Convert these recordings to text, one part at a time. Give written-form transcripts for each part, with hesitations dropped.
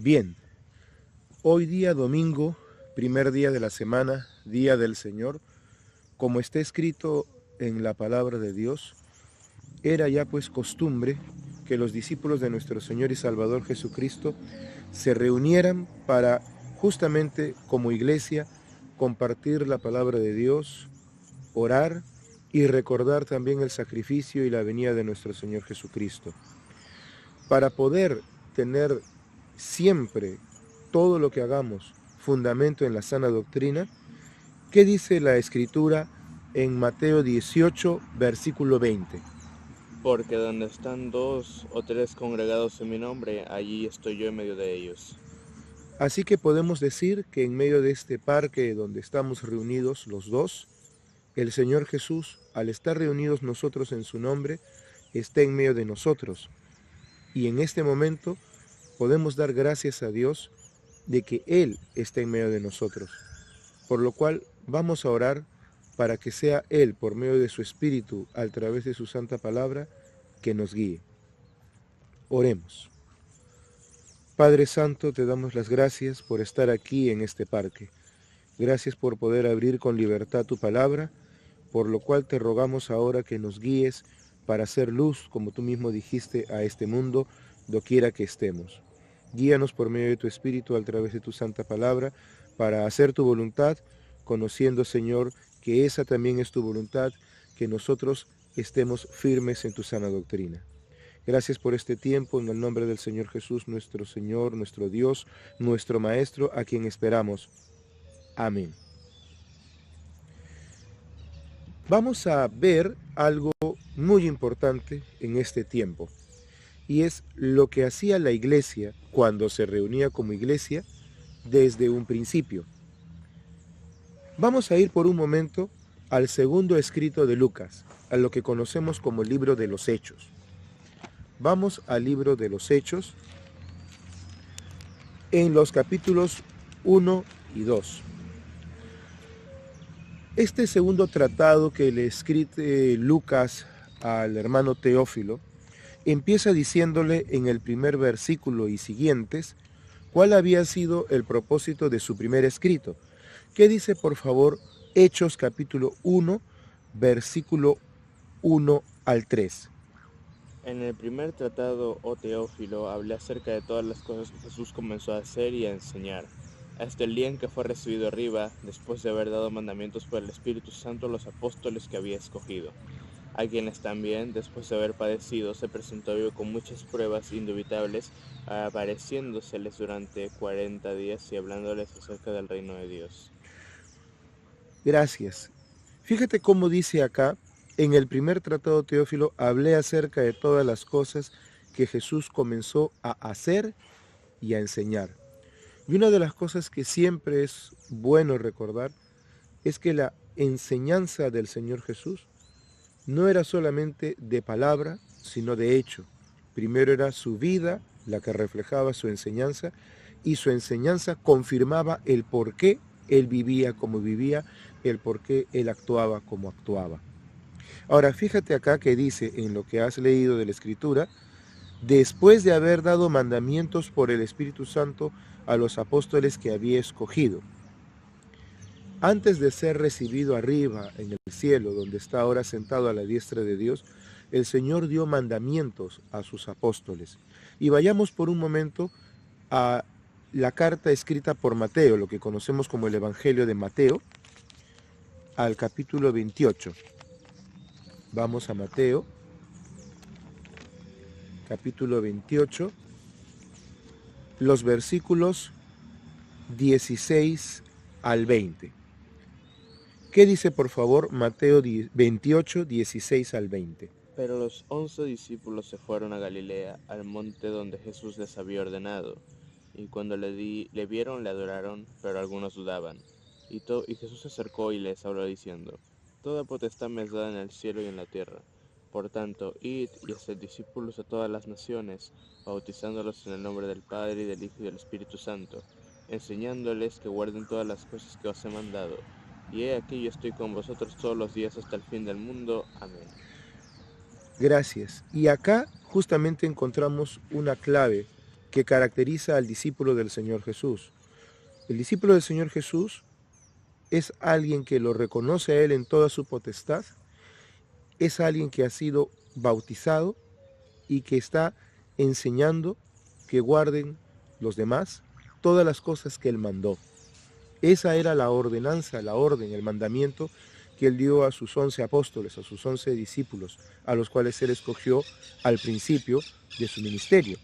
Bien, hoy día domingo, primer día de la semana, día del Señor, como está escrito en la palabra de Dios, era ya pues costumbre que los discípulos de nuestro Señor y Salvador Jesucristo se reunieran para justamente como iglesia compartir la palabra de Dios, orar y recordar también el sacrificio y la venida de nuestro Señor Jesucristo. Para poder tener siempre todo lo que hagamos fundamento en la sana doctrina, ¿qué dice la Escritura en Mateo 18, versículo 20? Porque donde están dos o tres congregados en mi nombre, allí estoy yo en medio de ellos. Así que podemos decir que en medio de este parque donde estamos reunidos los dos, el Señor Jesús, al estar reunidos nosotros en su nombre, está en medio de nosotros. Y en este momento podemos dar gracias a Dios de que Él está en medio de nosotros. Por lo cual vamos a orar para que sea Él, por medio de su Espíritu, a través de su santa palabra, que nos guíe. Oremos. Padre Santo, te damos las gracias por estar aquí en este parque. Gracias por poder abrir con libertad tu palabra, por lo cual te rogamos ahora que nos guíes para hacer luz, como tú mismo dijiste, a este mundo, doquiera que estemos. Guíanos por medio de tu Espíritu a través de tu santa palabra, para hacer tu voluntad, conociendo, Señor, que esa también es tu voluntad, que nosotros estemos firmes en tu sana doctrina. Gracias por este tiempo, en el nombre del Señor Jesús, nuestro Señor, nuestro Dios, nuestro Maestro, a quien esperamos. Amén. Vamos a ver algo muy importante en este tiempo, y es lo que hacía la iglesia cuando se reunía como iglesia desde un principio. Vamos a ir por un momento al segundo escrito de Lucas, a lo que conocemos como el libro de los Hechos. Vamos al libro de los Hechos en los capítulos 1 y 2. Este segundo tratado que le escribe Lucas al hermano Teófilo empieza diciéndole en el primer versículo y siguientes cuál había sido el propósito de su primer escrito. ¿Qué dice, por favor, Hechos capítulo 1, versículo 1 al 3? En el primer tratado, oh Teófilo, hablé acerca de todas las cosas que Jesús comenzó a hacer y a enseñar, hasta el día en que fue recibido arriba, después de haber dado mandamientos por el Espíritu Santo a los apóstoles que había escogido, a quienes también, después de haber padecido, se presentó vivo con muchas pruebas indubitables, apareciéndoseles durante 40 días y hablándoles acerca del reino de Dios. Gracias. Fíjate cómo dice acá, en el primer tratado, Teófilo, hablé acerca de todas las cosas que Jesús comenzó a hacer y a enseñar. Y una de las cosas que siempre es bueno recordar es que la enseñanza del Señor Jesús no era solamente de palabra, sino de hecho. Primero era su vida la que reflejaba su enseñanza, y su enseñanza confirmaba el por qué él vivía como vivía, el por qué él actuaba como actuaba. Ahora, fíjate acá que dice en lo que has leído de la Escritura, después de haber dado mandamientos por el Espíritu Santo a los apóstoles que había escogido. Antes de ser recibido arriba en el cielo, donde está ahora sentado a la diestra de Dios, el Señor dio mandamientos a sus apóstoles. Y vayamos por un momento a la carta escrita por Mateo, lo que conocemos como el Evangelio de Mateo, al capítulo 28. Vamos a Mateo, capítulo 28, los versículos 16 al 20. ¿Qué dice, por favor, Mateo 28, 16 al 20? Pero los 11 discípulos se fueron a Galilea, al monte donde Jesús les había ordenado, y cuando le vieron le adoraron, pero algunos dudaban. Y Jesús se acercó y les habló diciendo, Toda potestad me es dada en el cielo y en la tierra. Por tanto, id y haced discípulos a todas las naciones, bautizándolos en el nombre del Padre, y del Hijo y del Espíritu Santo, enseñándoles que guarden todas las cosas que os he mandado. Y he aquí yo estoy con vosotros todos los días hasta el fin del mundo. Amén. Gracias. Y acá justamente encontramos una clave que caracteriza al discípulo del Señor Jesús. El discípulo del Señor Jesús es alguien que lo reconoce a Él en toda su potestad, es alguien que ha sido bautizado y que está enseñando que guarden los demás todas las cosas que Él mandó. Esa era la ordenanza, la orden, el mandamiento que Él dio a sus 11 apóstoles, a sus 11 discípulos, a los cuales Él escogió al principio de su ministerio.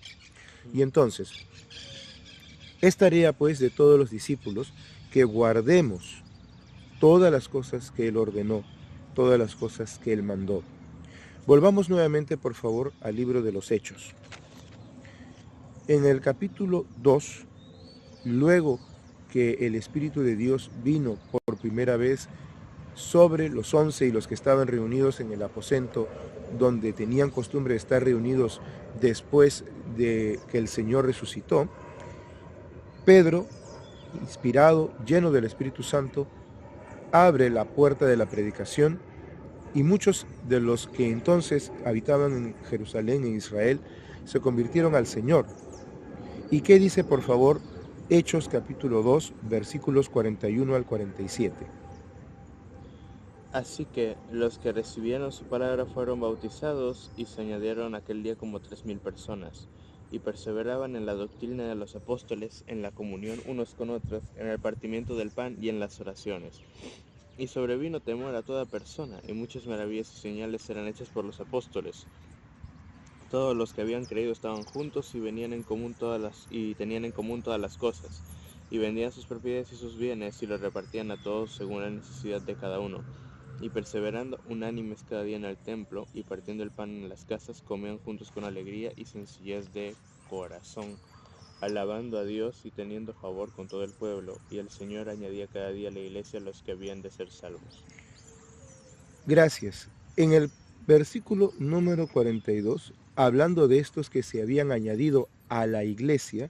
Y entonces, es tarea pues de todos los discípulos que guardemos todas las cosas que Él ordenó, todas las cosas que Él mandó. Volvamos nuevamente, por favor, al libro de los Hechos. En el capítulo 2, luego que el Espíritu de Dios vino por primera vez sobre los 11 y los que estaban reunidos en el aposento donde tenían costumbre de estar reunidos después de que el Señor resucitó, Pedro, inspirado, lleno del Espíritu Santo, abre la puerta de la predicación y muchos de los que entonces habitaban en Jerusalén, en Israel, se convirtieron al Señor. ¿Y qué dice, por favor, Hechos capítulo 2, versículos 41 al 47? Así que los que recibieron su palabra fueron bautizados y se añadieron aquel día como 3000 personas, y perseveraban en la doctrina de los apóstoles, en la comunión unos con otros, en el partimiento del pan y en las oraciones. Y sobrevino temor a toda persona, y muchas maravillas y señales eran hechas por los apóstoles. Todos los que habían creído estaban juntos y tenían en común todas las cosas, y vendían sus propiedades y sus bienes y los repartían a todos según la necesidad de cada uno. Y perseverando unánimes cada día en el templo, y partiendo el pan en las casas, comían juntos con alegría y sencillez de corazón, alabando a Dios y teniendo favor con todo el pueblo, y el Señor añadía cada día a la iglesia a los que habían de ser salvos. Gracias. En el versículo número 42, hablando de estos que se habían añadido a la iglesia,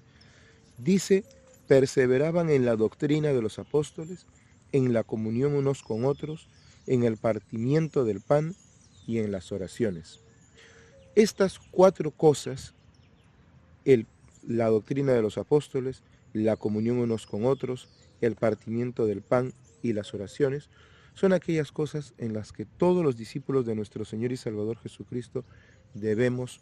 dice, perseveraban en la doctrina de los apóstoles, en la comunión unos con otros, en el partimiento del pan y en las oraciones. Estas 4 cosas, la doctrina de los apóstoles, la comunión unos con otros, el partimiento del pan y las oraciones, son aquellas cosas en las que todos los discípulos de nuestro Señor y Salvador Jesucristo debemos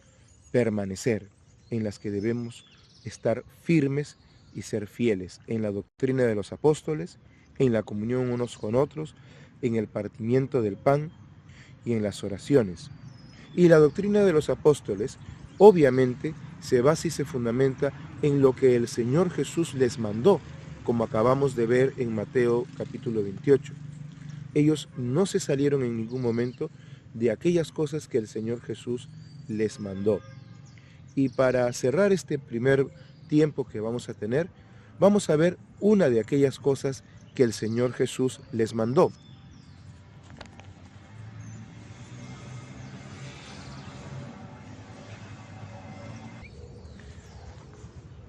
permanecer, en las que debemos estar firmes y ser fieles, en la doctrina de los apóstoles, en la comunión unos con otros, en el partimiento del pan y en las oraciones. Y la doctrina de los apóstoles, obviamente, se basa y se fundamenta en lo que el Señor Jesús les mandó, como acabamos de ver en Mateo capítulo 28. Ellos no se salieron en ningún momento de aquellas cosas que el Señor Jesús les mandó. Y para cerrar este primer tiempo que vamos a tener, vamos a ver una de aquellas cosas que el Señor Jesús les mandó.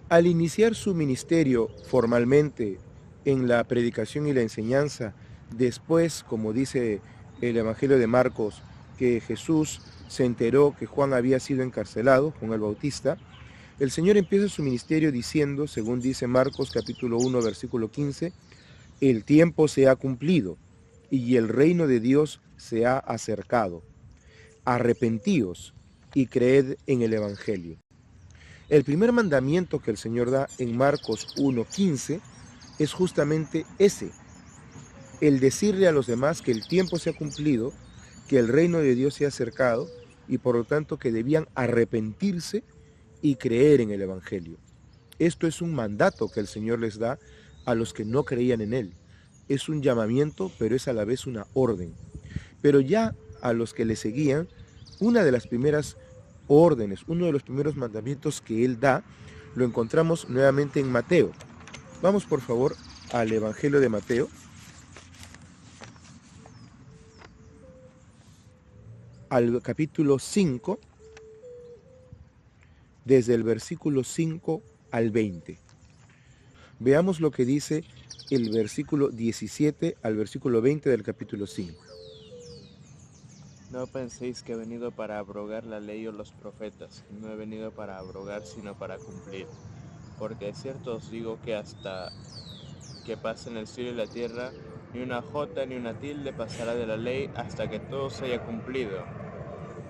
Al iniciar su ministerio formalmente en la predicación y la enseñanza, después, como dice el Evangelio de Marcos, que Jesús se enteró que Juan había sido encarcelado, Juan el Bautista, el Señor empieza su ministerio diciendo, según dice Marcos capítulo 1, versículo 15, el tiempo se ha cumplido y el reino de Dios se ha acercado. Arrepentíos y creed en el Evangelio. El primer mandamiento que el Señor da en Marcos 1:15 es justamente ese, el decirle a los demás que el tiempo se ha cumplido, que el reino de Dios se ha acercado y por lo tanto que debían arrepentirse y creer en el Evangelio. Esto es un mandato que el Señor les da a los que no creían en Él. Es un llamamiento, pero es a la vez una orden. Pero ya a los que le seguían, una de las primeras órdenes, uno de los primeros mandamientos que Él da, lo encontramos nuevamente en Mateo. Vamos por favor al Evangelio de Mateo. Al capítulo 5, desde el versículo 5 al 20. Veamos lo que dice el versículo 17 al versículo 20 del capítulo 5. No penséis que he venido para abrogar la ley o los profetas. No he venido para abrogar, sino para cumplir. Porque de cierto os digo que hasta que pasen el cielo y la tierra, ni una jota ni una tilde pasará de la ley hasta que todo se haya cumplido.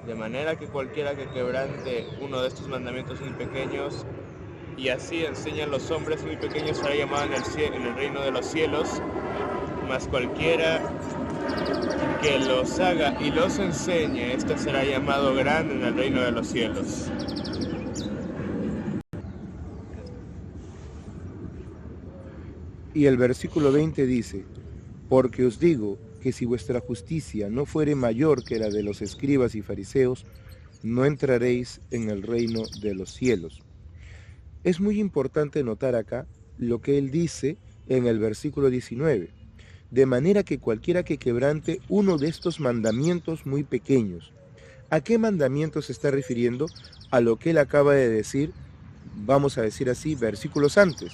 De manera que cualquiera que quebrante uno de estos mandamientos muy pequeños, y así enseñan los hombres muy pequeños, será llamado en el reino de los cielos, mas cualquiera que los haga y los enseñe, este será llamado grande en el reino de los cielos. Y el versículo 20 dice, porque os digo que si vuestra justicia no fuere mayor que la de los escribas y fariseos, no entraréis en el reino de los cielos. Es muy importante notar acá lo que él dice en el versículo 19, de manera que cualquiera que quebrante uno de estos mandamientos muy pequeños. ¿A qué mandamientos se está refiriendo? A lo que él acaba de decir, vamos a decir así, versículos antes.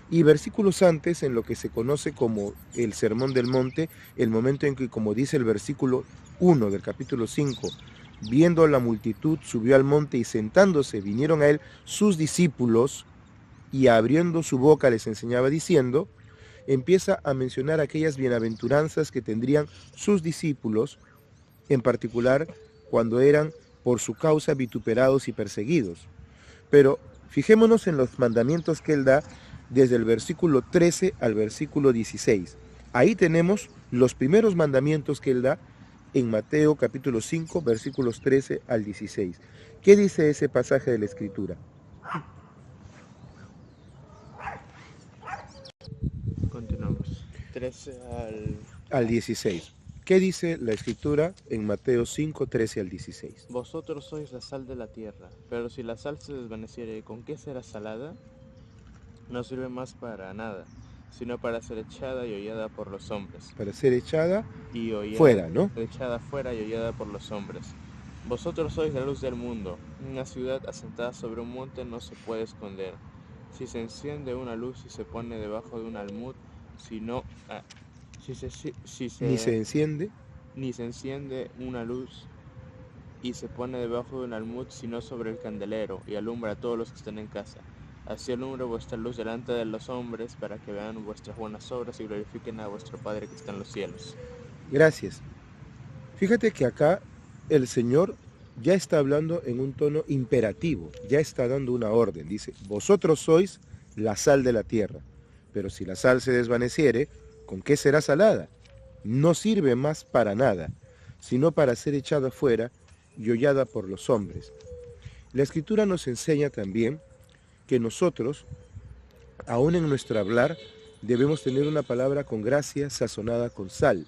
Y versículos antes, en lo que se conoce como el Sermón del Monte, el momento en que, como dice el versículo 1 del capítulo 5, viendo a la multitud, subió al monte y sentándose, vinieron a él sus discípulos y abriendo su boca les enseñaba diciendo, empieza a mencionar aquellas bienaventuranzas que tendrían sus discípulos, en particular cuando eran por su causa vituperados y perseguidos. Pero fijémonos en los mandamientos que él da desde el versículo 13 al versículo 16. Ahí tenemos los primeros mandamientos que él da en Mateo capítulo 5, versículos 13 al 16. ¿Qué dice ese pasaje de la Escritura? Continuamos. 13 al 16. ¿Qué dice la Escritura en Mateo 5, 13 al 16? Vosotros sois la sal de la tierra, pero si la sal se desvaneciere, ¿con qué será salada? No sirve más para nada, sino para ser echada y hollada por los hombres. Para ser echada Y fuera, ¿no? echada fuera y hollada por los hombres. Vosotros sois la luz del mundo. Una ciudad asentada sobre un monte no se puede esconder. Si se enciende una luz y se pone debajo de un almud, Ni se enciende ni se enciende una luz y se pone debajo de un almud, sino sobre el candelero, y alumbra a todos los que están en casa. Así alumbre vuestra luz delante de los hombres, para que vean vuestras buenas obras y glorifiquen a vuestro Padre que está en los cielos. Gracias. Fíjate que acá el Señor ya está hablando en un tono imperativo, ya está dando una orden. Dice, vosotros sois la sal de la tierra, pero si la sal se desvaneciere, ¿con qué será salada? No sirve más para nada, sino para ser echada fuera y hollada por los hombres. La Escritura nos enseña también que nosotros, aún en nuestro hablar, debemos tener una palabra con gracia sazonada con sal.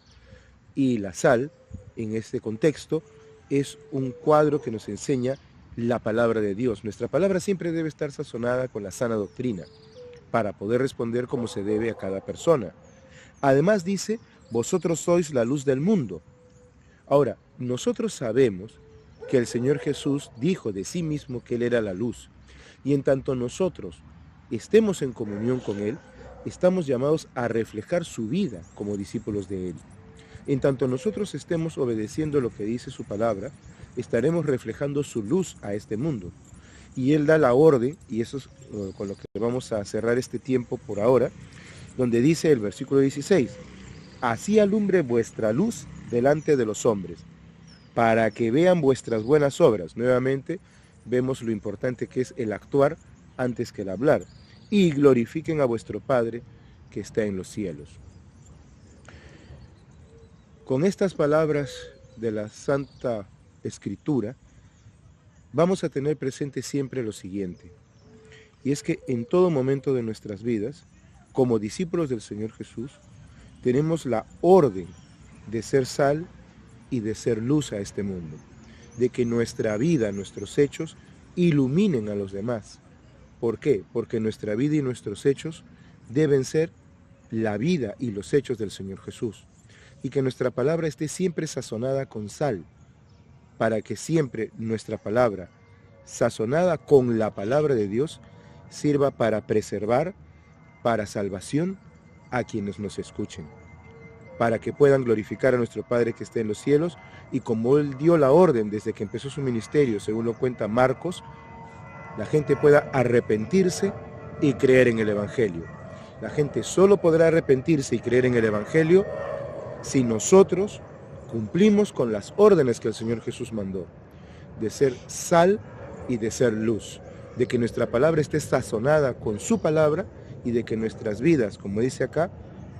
Y la sal, en este contexto, es un cuadro que nos enseña la palabra de Dios. Nuestra palabra siempre debe estar sazonada con la sana doctrina, para poder responder como se debe a cada persona. Además dice, vosotros sois la luz del mundo. Ahora, nosotros sabemos que el Señor Jesús dijo de sí mismo que Él era la luz. Y en tanto nosotros estemos en comunión con Él, estamos llamados a reflejar su vida como discípulos de Él. En tanto nosotros estemos obedeciendo lo que dice su palabra, estaremos reflejando su luz a este mundo. Y Él da la orden, y eso es con lo que vamos a cerrar este tiempo por ahora, donde dice el versículo 16, así alumbre vuestra luz delante de los hombres, para que vean vuestras buenas obras. Nuevamente vemos lo importante que es el actuar antes que el hablar, y glorifiquen a vuestro Padre que está en los cielos. Con estas palabras de la Santa Escritura, vamos a tener presente siempre lo siguiente, y es que en todo momento de nuestras vidas, como discípulos del Señor Jesús, tenemos la orden de ser sal y de ser luz a este mundo, de que nuestra vida, nuestros hechos, iluminen a los demás. ¿Por qué? Porque nuestra vida y nuestros hechos deben ser la vida y los hechos del Señor Jesús, y que nuestra palabra esté siempre sazonada con sal, para que siempre nuestra palabra, sazonada con la palabra de Dios, sirva para preservar, para salvación a quienes nos escuchen. para que puedan glorificar a nuestro Padre que está en los cielos, y como Él dio la orden desde que empezó su ministerio, según lo cuenta Marcos, la gente pueda arrepentirse y creer en el Evangelio. La gente solo podrá arrepentirse y creer en el Evangelio si nosotros cumplimos con las órdenes que el Señor Jesús mandó, de ser sal y de ser luz, de que nuestra palabra esté sazonada con su palabra y de que nuestras vidas, como dice acá,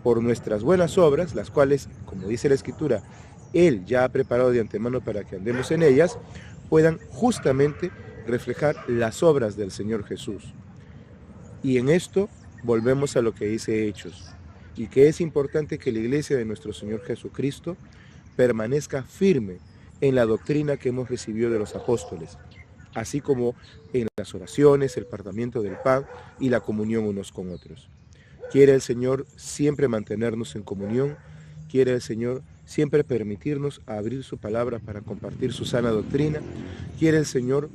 por nuestras buenas obras, las cuales, como dice la Escritura, Él ya ha preparado de antemano para que andemos en ellas, puedan justamente reflejar las obras del Señor Jesús. Y en esto volvemos a lo que dice Hechos, y que es importante que la iglesia de nuestro Señor Jesucristo permanezca firme en la doctrina que hemos recibido de los apóstoles, así como en las oraciones, el partimiento del pan y la comunión unos con otros. Quiere el Señor siempre mantenernos en comunión, quiere el Señor siempre permitirnos abrir su palabra para compartir su sana doctrina, quiere el Señor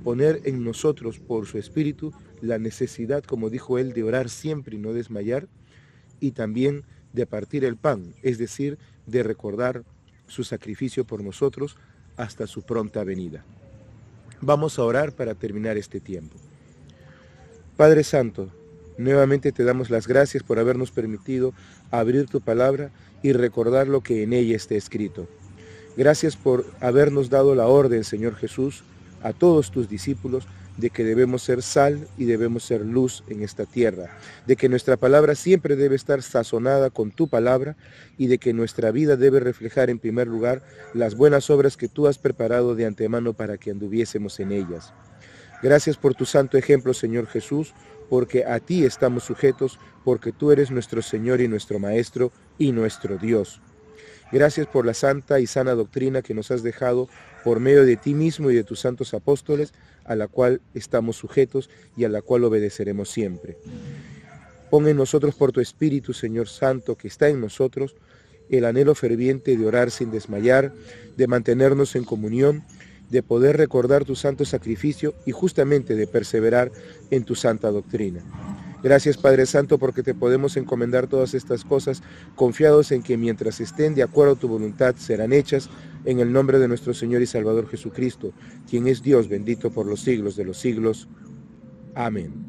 poner en nosotros por su Espíritu la necesidad, como dijo Él, de orar siempre y no desmayar, y también de partir el pan, es decir, de recordar su sacrificio por nosotros hasta su pronta venida. Vamos a orar para terminar este tiempo. Padre Santo, nuevamente te damos las gracias por habernos permitido abrir tu palabra y recordar lo que en ella está escrito. Gracias por habernos dado la orden, Señor Jesús, a todos tus discípulos, de que debemos ser sal y debemos ser luz en esta tierra, de que nuestra palabra siempre debe estar sazonada con tu palabra y de que nuestra vida debe reflejar en primer lugar las buenas obras que tú has preparado de antemano para que anduviésemos en ellas. Gracias por tu santo ejemplo, Señor Jesús, porque a ti estamos sujetos, porque tú eres nuestro Señor y nuestro Maestro y nuestro Dios. Gracias por la santa y sana doctrina que nos has dejado por medio de ti mismo y de tus santos apóstoles, a la cual estamos sujetos y a la cual obedeceremos siempre. Pon en nosotros por tu Espíritu, Señor Santo, que está en nosotros, el anhelo ferviente de orar sin desmayar, de mantenernos en comunión, de poder recordar tu santo sacrificio y justamente de perseverar en tu santa doctrina. Gracias, Padre Santo, porque te podemos encomendar todas estas cosas, confiados en que mientras estén de acuerdo a tu voluntad serán hechas, en el nombre de nuestro Señor y Salvador Jesucristo, quien es Dios bendito por los siglos de los siglos. Amén.